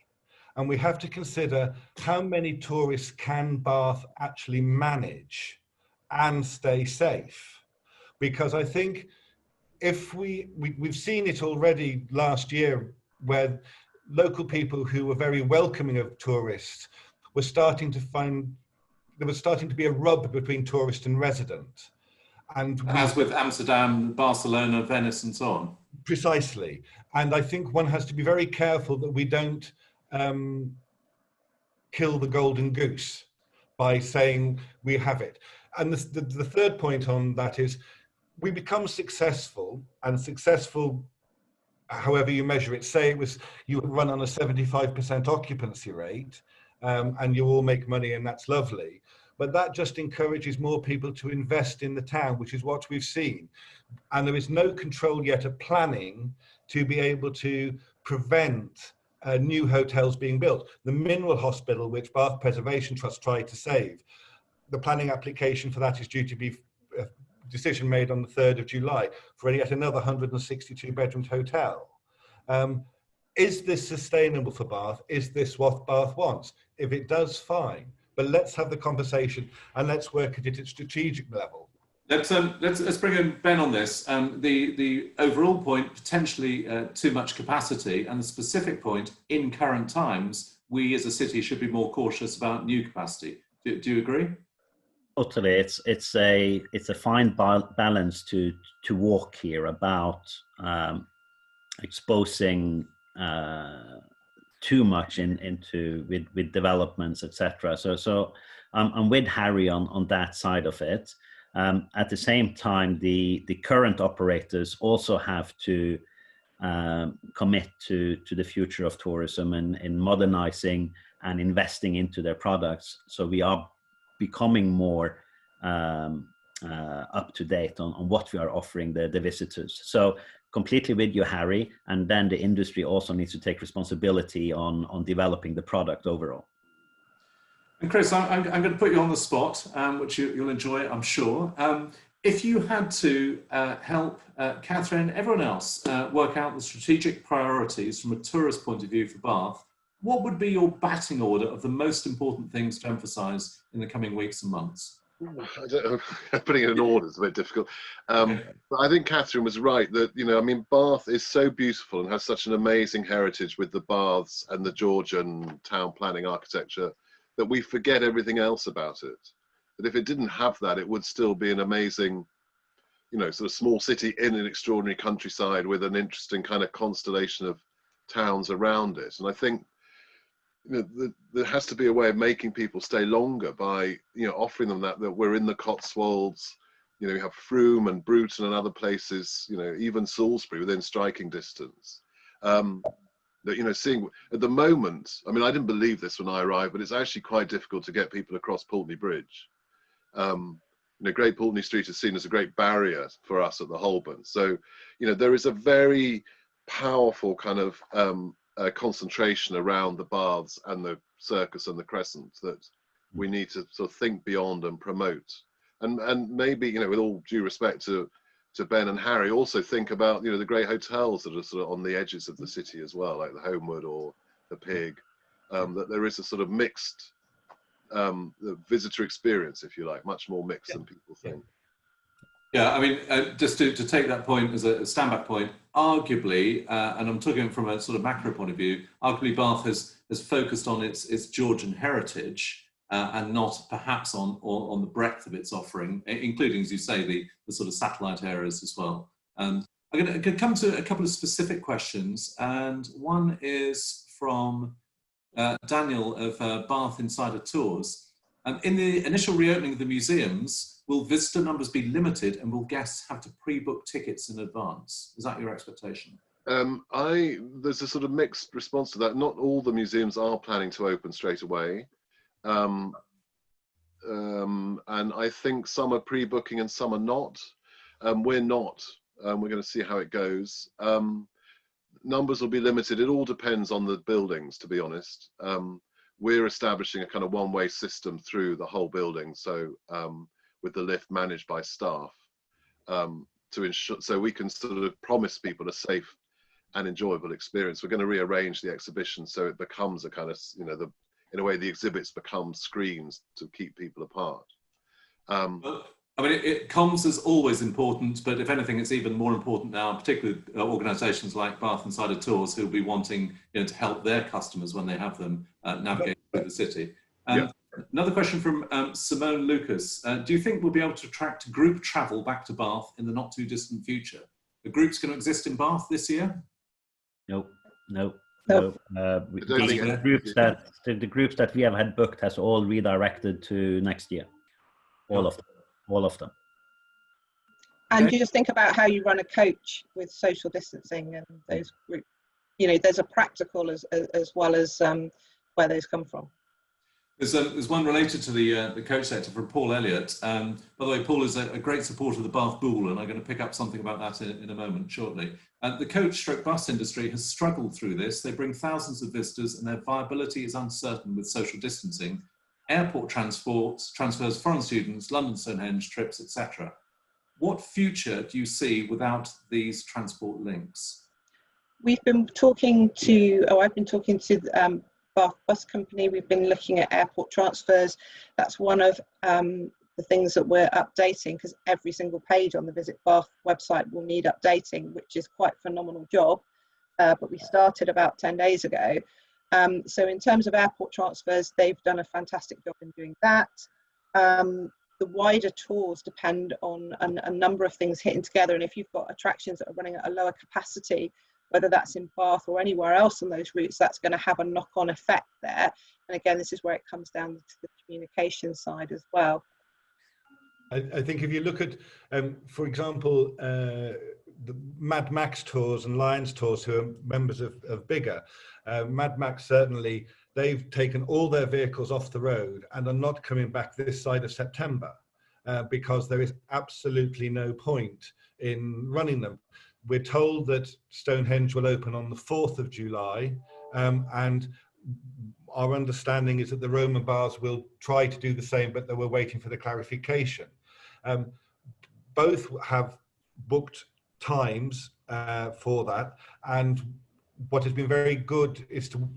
and we have to consider how many tourists can Bath actually manage and stay safe. Because I think if we've seen it already last year, where local people who were very welcoming of tourists were starting to find there was starting to be a rub between tourist and resident. And as with Amsterdam, Barcelona, Venice, and so on. Precisely. And I think one has to be very careful that we don't kill the golden goose by saying we have it. And the third point on that is we become successful, and successful, however you measure it, say it was you run on a 75% occupancy rate, and you all make money, and that's lovely. But that just encourages more people to invest in the town, which is what we've seen. And there is no control yet of planning to be able to prevent new hotels being built. The Mineral Hospital, which Bath Preservation Trust tried to save, the planning application for that is due to be a decision made on the 3rd of July for yet another 162-bedroomed hotel. Is this sustainable for Bath? Is this what Bath wants? If it does, fine. But let's have the conversation and let's work at it at strategic level. Let's bring in Ben on this. The overall point, potentially too much capacity, and the specific point, in current times, we as a city should be more cautious about new capacity. Do you agree? Totally. It's a fine balance to walk here about exposing too much into with developments, etc. So I'm with Harry on that side of it. At the same time, the current operators also have to commit to the future of tourism and in modernizing and investing into their products. So we are becoming more up to date on what we are offering the visitors. So completely with you, Harry, and then the industry also needs to take responsibility on developing the product overall. And Chris, I'm going to put you on the spot, which you'll enjoy, I'm sure. If you had to help Kathryn, everyone else, work out the strategic priorities from a tourist point of view for Bath, what would be your batting order of the most important things to emphasise in the coming weeks and months? I don't know, putting it in order is a bit difficult. But I think Kathryn was right that, you know, I mean, Bath is so beautiful and has such an amazing heritage with the baths and the Georgian town planning architecture that we forget everything else about it. That if it didn't have that, it would still be an amazing, you know, sort of small city in an extraordinary countryside with an interesting kind of constellation of towns around it. And I think, you know, there has to be a way of making people stay longer by, you know, offering them that we're in the Cotswolds, you know, we have Frome and Bruton and other places, you know, even Salisbury within striking distance. That, you know, seeing at the moment, I mean, I didn't believe this when I arrived, but it's actually quite difficult to get people across Pulteney Bridge. You know, Great Pulteney Street is seen as a great barrier for us at the Holburne. So, you know, there is a very powerful kind of concentration around the baths and the circus and the Crescent that we need to sort of think beyond and promote. And maybe, you know, with all due respect to Ben and Harry, also think about, you know, the great hotels that are sort of on the edges of the city as well, like the Homewood or the Pig, that there is a sort of mixed the visitor experience, if you like, much more mixed than people think. Yeah, I mean, just to take that point as a stand-back point, arguably, and I'm talking from a sort of macro point of view, arguably Bath has focused on its Georgian heritage and not perhaps on the breadth of its offering, including, as you say, the sort of satellite areas as well. I'm going to come to a couple of specific questions, and one is from Daniel of Bath Insider Tours. In the initial reopening of the museums, will visitor numbers be limited and will guests have to pre-book tickets in advance? Is that your expectation? There's a sort of mixed response to that. Not all the museums are planning to open straight away. And I think some are pre-booking and some are not. We're not. We're going to see how it goes. Numbers will be limited. It all depends on the buildings, to be honest. We're establishing a kind of one-way system through the whole building. So with the lift managed by staff to ensure, so we can sort of promise people a safe and enjoyable experience. We're going to rearrange the exhibition so it becomes a kind of, you know, in a way the exhibits become screens to keep people apart. I mean, comms is always important, but if anything, it's even more important now, particularly organisations like Bath Insider Tours, who'll be wanting, you know, to help their customers when they have them navigate through the city. Yeah. Another question from Simone Lucas. Do you think we'll be able to attract group travel back to Bath in the not too distant future? The groups going to exist in Bath this year? No. Nope. The groups that we have had booked has all redirected to next year. All of them. And you just think about how you run a coach with social distancing and those groups. You know, there's a practical as well as where those come from. There's one related to the coach sector from Paul Elliott. By the way, Paul is a great supporter of the Bath Bull, and I'm going to pick up something about that in a moment shortly. The coach/bus industry has struggled through this. They bring thousands of visitors, and their viability is uncertain with social distancing, airport transfers foreign students, London Stonehenge trips, etc. What future do you see without these transport links? I've been talking to Bath Bus Company. We've been looking at airport transfers. That's one of the things that we're updating, because every single page on the Visit Bath website will need updating, which is quite a phenomenal job. But we started about 10 days ago. So in terms of airport transfers, they've done a fantastic job in doing that. The wider tours depend on a number of things hitting together. And if you've got attractions that are running at a lower capacity, whether that's in Bath or anywhere else on those routes, that's going to have a knock-on effect there. And again, this is where it comes down to the communication side as well. I think if you look at, for example, the Mad Max tours and Lions tours, who are members of BIGHA, Mad Max certainly, they've taken all their vehicles off the road and are not coming back this side of September because there is absolutely no point in running them. We're told that Stonehenge will open on the 4th of July, and our understanding is that the Roman baths will try to do the same, but that we're waiting for the clarification. Both have booked times for that, and what has been very good is to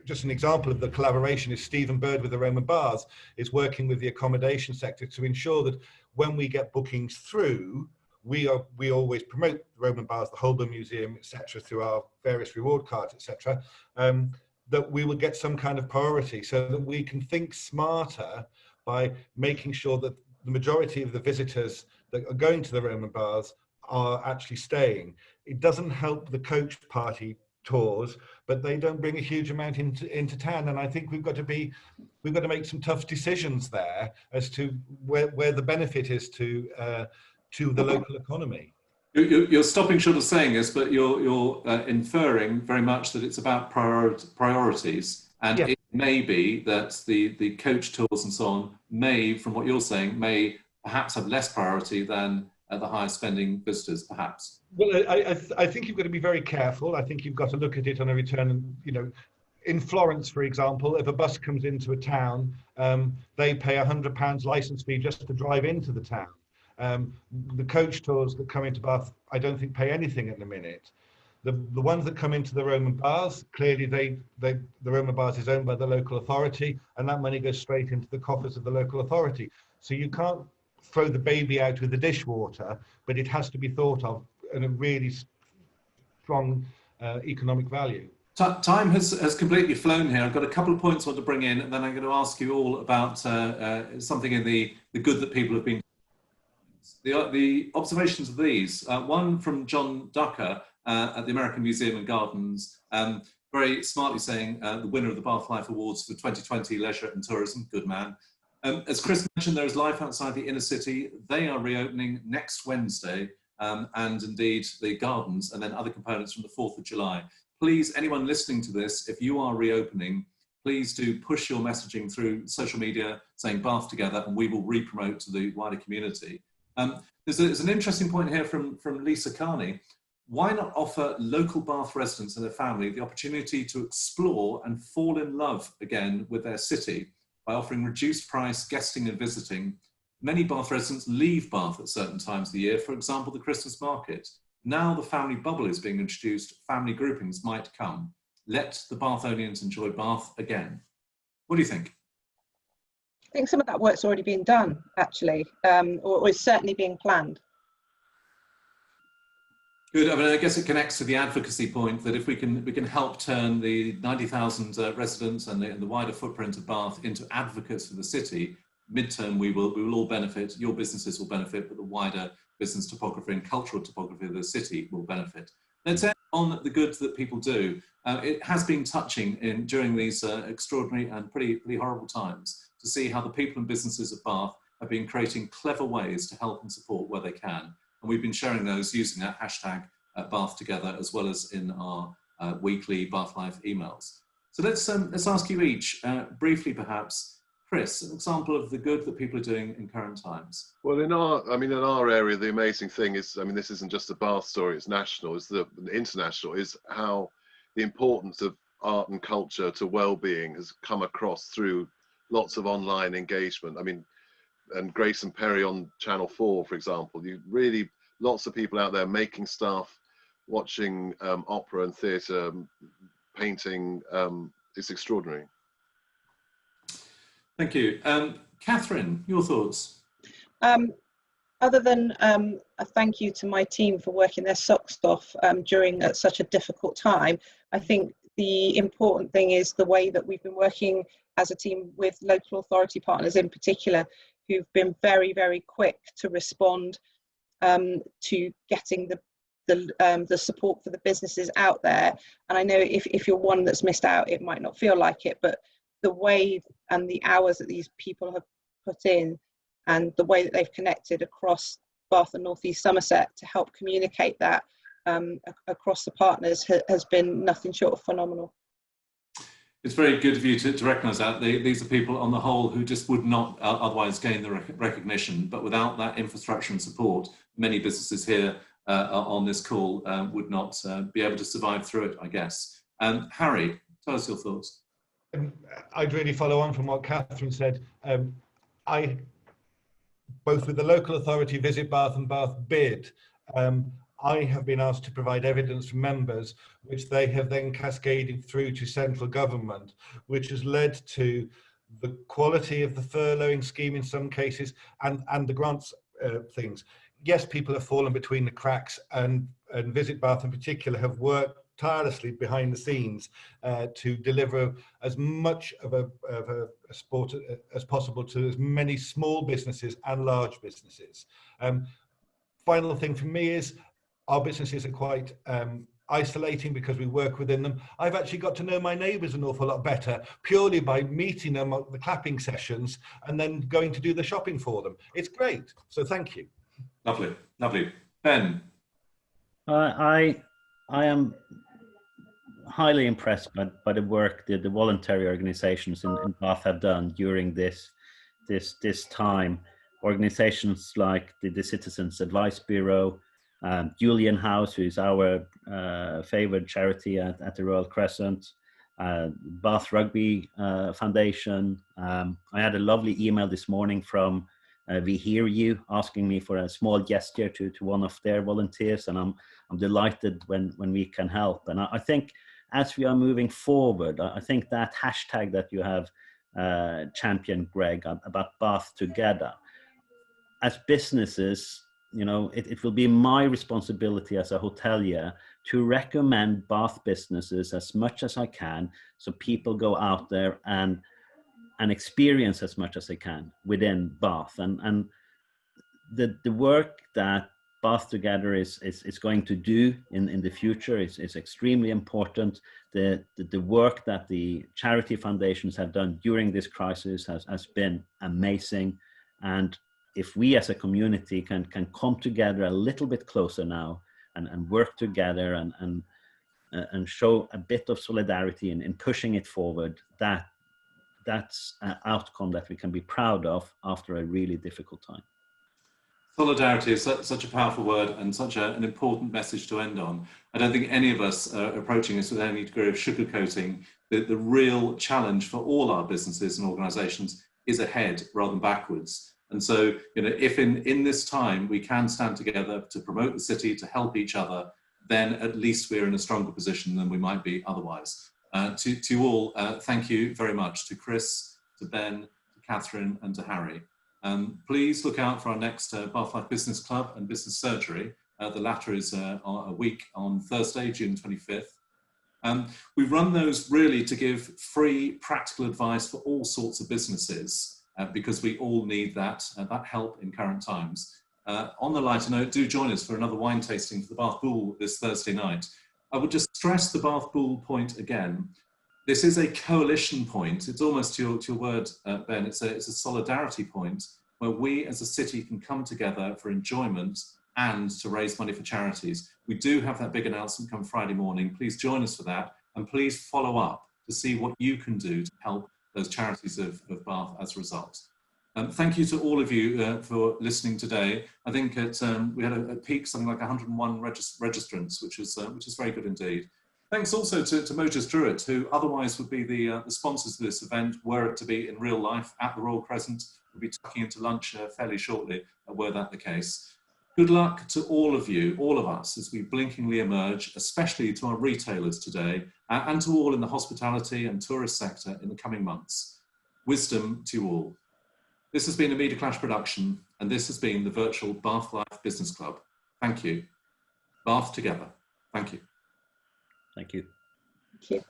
just an example of the collaboration is Stephen Bird with the Roman Baths is working with the accommodation sector to ensure that when we get bookings through, we always promote the Roman Baths, the Holburne Museum, etc., through our various reward cards, etc., that we will get some kind of priority so that we can think smarter by making sure that the majority of the visitors that are going to the Roman Baths are actually staying. It doesn't help the coach party tours, but they don't bring a huge amount into town. And I think we've got to make some tough decisions there as to where the benefit is to the local economy. You're stopping short of saying this, but you're inferring very much that it's about priorities, and Yeah. it may be that the coach tours and so on may, from what you're saying, may perhaps have less priority than the higher spending visitors, perhaps. Well, I think you've got to be very careful. I think you've got to look at it on a return. And, you know, in Florence, for example, if a bus comes into a town, they pay £100 license fee just to drive into the town. The coach tours that come into Bath, I don't think pay anything at the minute. The ones that come into the Roman Baths, clearly the Roman Baths is owned by the local authority, and that money goes straight into the coffers of the local authority. So you can't throw the baby out with the dishwater, but it has to be thought of in a really strong economic value. Time has completely flown here. I've got a couple of points I want to bring in, and then I'm going to ask you all about something in the good that people have been. The observations of these, one from John Ducker at the American Museum and Gardens, very smartly saying the winner of the Bath Life Awards for 2020 Leisure and Tourism, good man. As Chris mentioned, there is life outside the inner city. They are reopening next Wednesday, and indeed the gardens, and then other components from the 4th of July. Please, anyone listening to this, if you are reopening, please do push your messaging through social media saying Bath Together, and we will re-promote to the wider community. There's an interesting point here from Lisa Carney. Why not offer local Bath residents and their family the opportunity to explore and fall in love again with their city by offering reduced price guesting and visiting? Many Bath residents leave Bath at certain times of the year, for example, the Christmas market. Now the family bubble is being introduced, family groupings might come. Let the Bathonians enjoy Bath again. What do you think? I think some of that work's already been done, actually, or is certainly being planned. Good. I mean, I guess it connects to the advocacy point that if we can help turn the 90,000 residents and the wider footprint of Bath into advocates for the city, midterm we will all benefit. Your businesses will benefit, but the wider business topography and cultural topography of the city will benefit. Let's end on the good that people do. It has been touching during these extraordinary and pretty horrible times to see how the people and businesses of Bath have been creating clever ways to help and support where they can. And we've been sharing those using that hashtag Bath Together, as well as in our weekly Bath Life emails. So let's ask you each, briefly perhaps, Chris, an example of the good that people are doing in current times. Well, in our area, the amazing thing is, this isn't just a Bath story, it's national, it's the international, is how the importance of art and culture to well-being has come across through lots of online engagement. And Grace and Perry on Channel 4, for example, lots of people out there making stuff, watching opera and theatre, painting. It's extraordinary. Thank you. Kathryn, your thoughts? Other than a thank you to my team for working their socks off during such a difficult time, I think the important thing is the way that we've been working as a team with local authority partners in particular, who've been very, very quick to respond to getting the support for the businesses out there. And I know if you're one that's missed out, it might not feel like it, but the way and the hours that these people have put in and the way that they've connected across Bath and North East Somerset to help communicate that across the partners has been nothing short of phenomenal. It's very good of you to recognise that. These are people on the whole who just would not otherwise gain the recognition, but without that infrastructure and support, many businesses here on this call would not be able to survive through it, I guess. Harry, tell us your thoughts. I'd really follow on from what Kathryn said. Both with the local authority Visit Bath and Bath Bid, I have been asked to provide evidence from members, which they have then cascaded through to central government, which has led to the quality of the furloughing scheme in some cases and the grants things. Yes, people have fallen between the cracks, and Visit Bath in particular have worked tirelessly behind the scenes to deliver as much of a support as possible to as many small businesses and large businesses. Final thing for me is our businesses are quite isolating because we work within them. I've actually got to know my neighbours an awful lot better purely by meeting them at the clapping sessions and then going to do the shopping for them. It's great. So thank you. Lovely, lovely. Ben. I am highly impressed by the work that the voluntary organisations in Bath have done during this time. Organisations like the Citizens Advice Bureau, Julian House, who is our favoured charity at the Royal Crescent, Bath Rugby Foundation. I had a lovely email this morning from We Hear You, asking me for a small gesture to one of their volunteers, and I'm delighted when we can help. And I think as we are moving forward, I think that hashtag that you have championed, Greg, about Bath Together, as businesses, you know, it will be my responsibility as a hotelier to recommend Bath businesses as much as I can, so people go out there and experience as much as they can within Bath. And the work that Bath Together is going to do in the future is extremely important. The work that the charity foundations have done during this crisis has been amazing. And if we as a community can come together a little bit closer now and work together and show a bit of solidarity in pushing it forward, that's an outcome that we can be proud of after a really difficult time. Solidarity is such a powerful word and such an important message to end on. I don't think any of us are approaching this with any degree of sugarcoating. The real challenge for all our businesses and organisations is ahead rather than backwards. And so, you know, if in this time we can stand together to promote the city, to help each other, then at least we're in a stronger position than we might be otherwise. To you all, thank you very much. To Chris, to Ben, to Kathryn, and to Harry. Please look out for our next Bath Life Business Club and Business Surgery. The latter is a week on Thursday, June 25th. We run those really to give free practical advice for all sorts of businesses because we all need that help in current times. On the lighter note, do join us for another wine tasting for the Bath Bull this Thursday night. I would just stress the Bath Bull point again. This is a coalition point. It's almost to your word, Ben. It's a solidarity point where we as a city can come together for enjoyment and to raise money for charities. We do have that big announcement come Friday morning. Please join us for that, and please follow up to see what you can do to help those charities of Bath as a result. Thank you to all of you for listening today. I think we had a peak, something like 101 registrants, which is very good indeed. Thanks also to Motors Druitt, who otherwise would be the sponsors of this event, were it to be in real life at the Royal Crescent. We'll be tucking into lunch fairly shortly, were that the case. Good luck to all of you, all of us, as we blinkingly emerge, especially to our retailers today, and to all in the hospitality and tourist sector in the coming months. Wisdom to you all. This has been a Media Clash production, and this has been the virtual Bath Life Business Club. Thank you. Bath Together. Thank you. Thank you. Thank you.